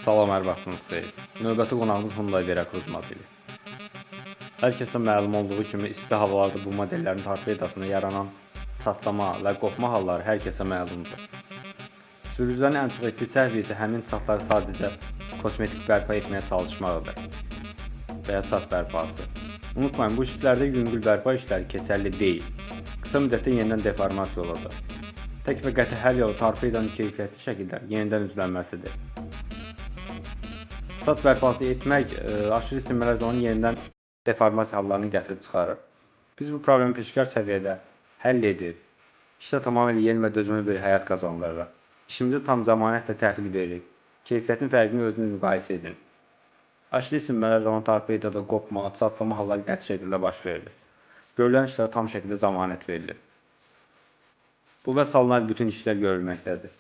Salam, hər vaxtınız xeyir. Növbəti qonağımız Hyundai Veracruz modeli. Hər kəsə məlum olduğu kimi, isti havalarda bu modellərin torpedasında yaranan çatlama və qopma halları hər kəsə məlumdur. Sürücülərin ən çox etdiyi səhv isə həmin çatları sadəcə kosmetik bərpa etməyə çalışmaqdır və ya çat bərpası. Unutmayın, bu işlərdə yüngül bərpa işləri keçərli deyil. Qısa müddətdə yenidən deformasiya olacaq. Tək və qəti həll yolu torpedanın keyfiyyətli şəkildə yenidən üzlənməsidir. Çat bərpası etmək aşırı isinmələr zamanı yenidən deformasiya hallarını gətirib çıxarır. Biz bu problemi peşəkar səviyyədə həll edib, işdə tamamilə yeni və dözümlü bir həyat qazandırırıq. İşimizi tam zəmanətlə təhvil veririk. Keyfiyyətin fərqini özünüz müqayisə edin. Aşırı isinmələr zamanı torpedada qopma, çatlama halları qəti şəkildə baş verir. Görülən işlərə tam şəkildə zəmanət verilir. Bu və salınır bütün işlər görülməkdədir.